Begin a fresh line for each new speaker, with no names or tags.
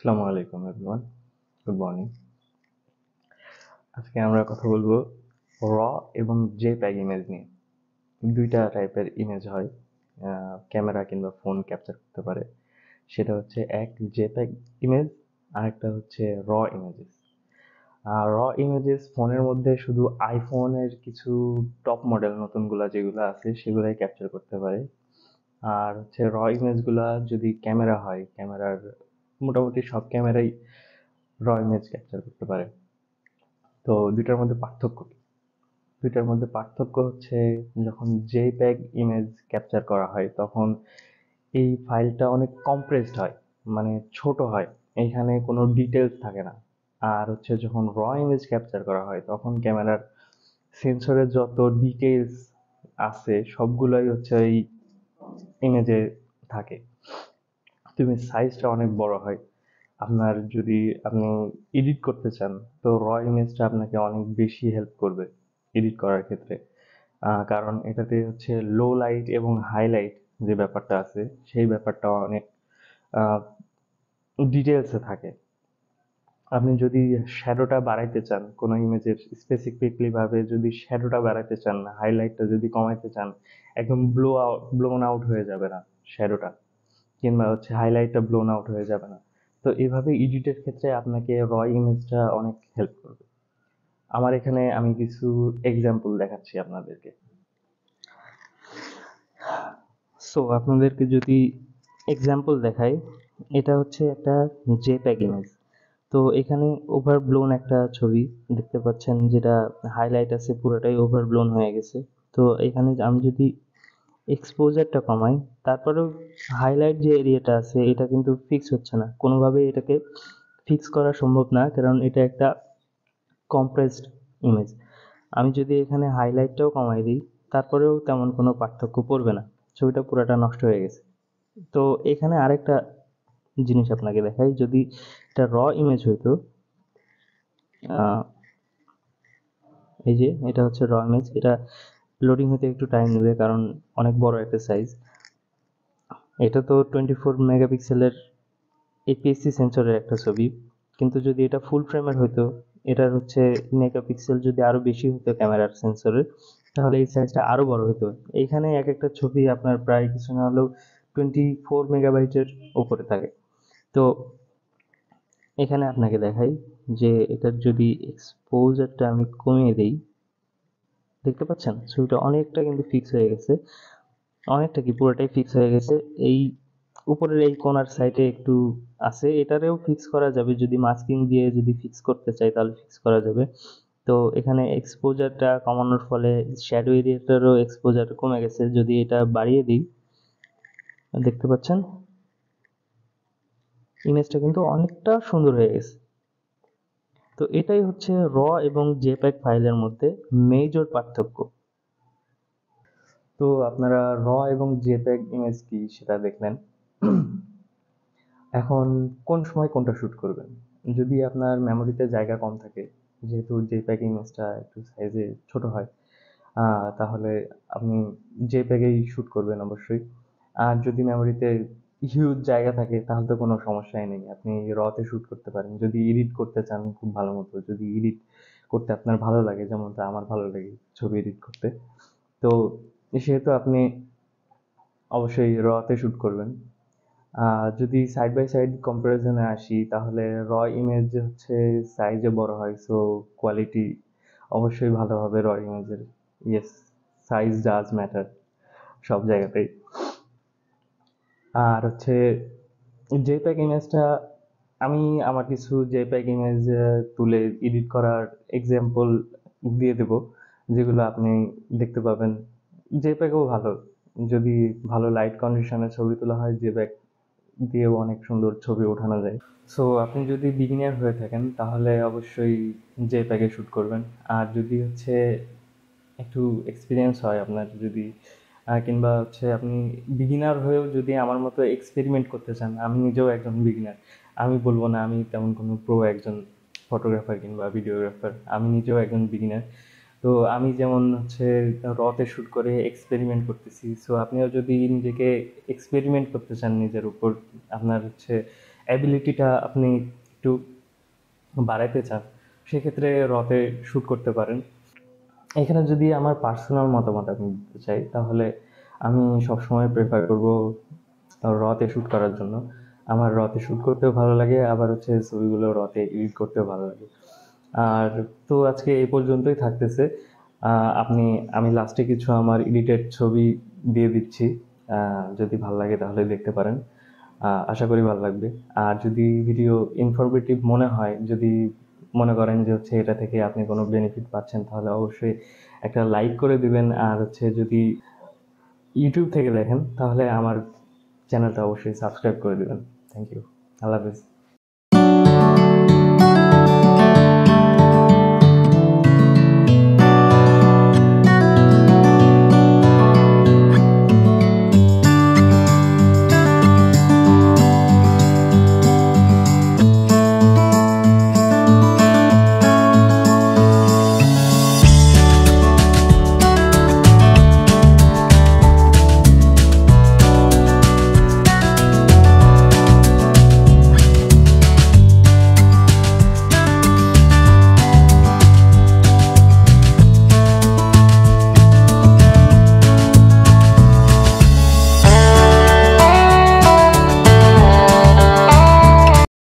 আসসালামু আলাইকুম everyone, good morning. আজকে আমরা কথা বলবো র এবং জেপিইজি ইমেজ নিয়ে। দুইটা টাইপের ইমেজ হয়, ক্যামেরা কিংবা ফোন ক্যাপচার করতে পারে। সেটা হচ্ছে এক জেপিইজি ইমেজ, আরেকটা হচ্ছে র ইমেজেস। র ইমেজেস ফোনের মধ্যে শুধু আইফোনের কিছু টপ মডেল নতুনগুলা যেগুলো আছে সেগুলাই ক্যাপচার করতে পারে। আর হচ্ছে র ইমেজগুলা যদি ক্যামেরা হয়, ক্যামেরার মোটামুটি সব ক্যামেরাই র ইমেজ ক্যাপচার করতে পারে। তো দুইটার মধ্যে পার্থক্য কি? দুইটার মধ্যে পার্থক্য হচ্ছে যখন জেপিইজি ইমেজ ক্যাপচার করা হয় তখন এই ফাইলটা অনেক কম্প্রেসড হয়, মানে ছোট হয়, এইখানে কোনো ডিটেলস থাকে না। আর হচ্ছে যখন র ইমেজ ক্যাপচার করা হয় তখন ক্যামেরার সেন্সরের যত ডিটেলস আছে সবগুলোই হচ্ছে এই ইমেজে থাকে। তুমি সাইজটা অনেক বড় হয়। আপনার যদি আপনি এডিট করতে চান তো র ইমেজটা আপনাকে অনেক বেশি হেল্প করবে এডিট করার ক্ষেত্রে। কারণ এটাতে হচ্ছে লো লাইট এবং হাইলাইট যে ব্যাপারটা আছে সেই ব্যাপারটা অনেক ডিটেলসে থাকে। আপনি যদি শ্যাডোটা বাড়াইতে চান কোনো ইমেজের, স্পেসিফিকলি ভাবে যদি শ্যাডোটা বাড়াইতে চান, হাইলাইটটা যদি কমাইতে চান, একদম ব্লোন আউট হয়ে যাবে না শ্যাডোটা, কিংবা হচ্ছে হাইলাইটটা ব্লোন আউট হয়ে যাবে না। তো এইভাবে এডিটের ক্ষেত্রে আপনাকে র ইমেজটা অনেক হেল্প করবে। আমার এখানে আমি কিছু এক্সাম্পল দেখাচ্ছি আপনাদেরকে। সো আপনাদেরকে যদি এক্সাম্পল দেখাই, এটা হচ্ছে একটা জেপিইজি ইমেজ। তো এখানে ওভারব্লোন একটা ছবি দেখতে পাচ্ছেন, যেটা হাইলাইট আছে পুরোটাই ওভারব্লোন হয়ে গেছে। তো এখানে আমি যদি এক্সপোজারটা কমাই, তারপরেও হাইলাইট যে এরিয়াটা আছে এটা কিন্তু ফিক্স হচ্ছে না, কোনোভাবেই এটাকে ফিক্স করা সম্ভব না, কারণ এটা একটা কম্প্রেসড ইমেজ। আমি যদি এখানে হাইলাইটটাও কমাই দিই তারপরেও তেমন কোনো পার্থক্য পড়বে না, ছবিটা পুরোটা নষ্ট হয়ে গেছে। তো এখানে আরেকটা জিনিস আপনাকে দেখাই, যদি এটা র ইমেজ হইতো, এই যে এটা হচ্ছে র ইমেজ, এটা লোডিং হতে একটু টাইম নেবে কারণ অনেক বড় একটা সাইজ। এটা তো 24 মেগাপিক্সেলের এপিএসসি সেন্সরের একটা ছবি, কিন্তু যদি এটা ফুল ফ্রেমের হইতো, এটার হচ্ছে মেগাপিক্সেল যদি আরো বেশি হতো ক্যামেরার সেন্সরের, তাহলে এই সাইজটা আরো বড় হতো। এইখানে এক একটা ছবি আপনার প্রায় কিছু না হলেও 24 মেগাবাইটের উপরে থাকে। তো এখানে আপনাকে দেখাই যে এটার যদি এক্সপোজারটা আমি কমিয়ে দিই, দেখতে পাচ্ছেন ছবিটা অনেকটা কিন্তু ফিক্স হয়ে গেছে, অনেকটা কি পুরোটাই ফিক্স হয়ে গেছে। এই উপরের এই কোণার সাইডে একটু আছে, এটারেও ফিক্স করা যাবে, যদি মাস্কিং দিয়ে যদি ফিক্স করতে চাই তাহলে ফিক্স করা যাবে। তো এখানে এক্সপোজারটা কমানোর ফলে শ্যাডো এরিয়াটারও এক্সপোজার কমে গেছে। যদি এটা বাড়িয়ে দিই, দেখতে পাচ্ছেন ইমেজটা কিন্তু অনেকটা সুন্দর হয়ে গেছে। তো এটাই হচ্ছে র এবং জেপিইজি ফাইলের মধ্যে মেজর পার্থক্য। তো আপনারা র এবং জেপিইজি ইমেজ কি সেটা দেখলেন। এখন কোন সময় কোনটা শ্যুট করবেন? যদি আপনার মেমোরিতে জায়গা কম থাকে, যেহেতু জেপিইজি ইমেজটা একটু সাইজে ছোট হয়, তাহলে আপনি জেপিইগেই শ্যুট করবেন অবশ্যই। আর যদি মেমোরিতে হিউজ জায়গা থাকে তাহলে তো কোনো সমস্যাই নেই, আপনি রতে শ্যুট করতে পারেন। যদি এডিট করতে চান খুব ভালো মতো, যদি এডিট করতে আপনার ভালো লাগে, যেমনটা আমার ভালো লাগে ছবি এডিট করতে, তো সেহেতু আপনি অবশ্যই রতে শ্যুট করবেন। যদি সাইড বাই সাইড কম্পারিজনে আসি, তাহলে র ইমেজ হচ্ছে সাইজে বড় হয়, সো কোয়ালিটি অবশ্যই ভালো হবে র ইমেজের। ইয়েস, সাইজ ডাজ ম্যাটার সব জায়গাতেই। আর হচ্ছে জেপিইজি ইমেজটা, আমি আমার কিছু জেপিইজি ইমেজ তুলে এডিট করার এক্সাম্পল দিয়ে দেব, যেগুলো আপনি দেখতে পাবেন। জেপিইজিও ভালো, যদি ভালো লাইট কন্ডিশনে ছবি তোলা হয় জেপিইজি দিয়েও অনেক সুন্দর ছবি ওঠানো যায়। সো আপনি যদি বিগিনার হয়ে থাকেন তাহলে অবশ্যই জেপিইজি শ্যুট করবেন। আর যদি হচ্ছে একটু এক্সপিরিয়েন্স হয় আপনার, যদি কিংবা হচ্ছে আপনি বিগিনার হয়েও যদি আমার মতো এক্সপেরিমেন্ট করতে চান, আমি নিজেও একজন বিগিনার, আমি বলবো না আমি তেমন কোনো প্রো একজন ফটোগ্রাফার কিংবা ভিডিওগ্রাফার, আমি নিজেও একজন বিগিনার। তো আমি যেমন হচ্ছে রতে শ্যুট করে এক্সপেরিমেন্ট করতেছি, সো আপনিও যদি নিজেকে এক্সপেরিমেন্ট করতে চান নিজের উপর, আপনার হচ্ছে অ্যাবিলিটিটা আপনি একটু বাড়াইতে চান, সেক্ষেত্রে রতে শ্যুট করতে পারেন। এখানে যদি আমার পার্সোনাল মতামত আমি দিতে চাই, তাহলে আমি সবসময় প্রেফার করব রতে শ্যুট করার জন্য। আমার রতে শ্যুট করতেও ভালো লাগে, আবার হচ্ছে ছবিগুলো রতে এডিট করতেও ভালো লাগে। আর তো আজকে এই পর্যন্তই থাকতেছে। আমি লাস্টে কিছু আমার এডিটেড ছবি দিয়ে দিচ্ছি, যদি ভালো লাগে তাহলে দেখতে পারেন। আশা করি ভালো লাগবে। আর যদি ভিডিও ইনফরমেটিভ মনে হয়, যদি মনে করেন যে হচ্ছে এটা থেকে আপনি কোনো বেনিফিট পাচ্ছেন, তাহলে অবশ্যই একটা লাইক করে দিবেন। আর হচ্ছে যদি ইউটিউব থেকে দেখেন, তাহলে আমার চ্যানেলটা অবশ্যই সাবস্ক্রাইব করে দিবেন। Thank you. আল্লাহ হাফেজ।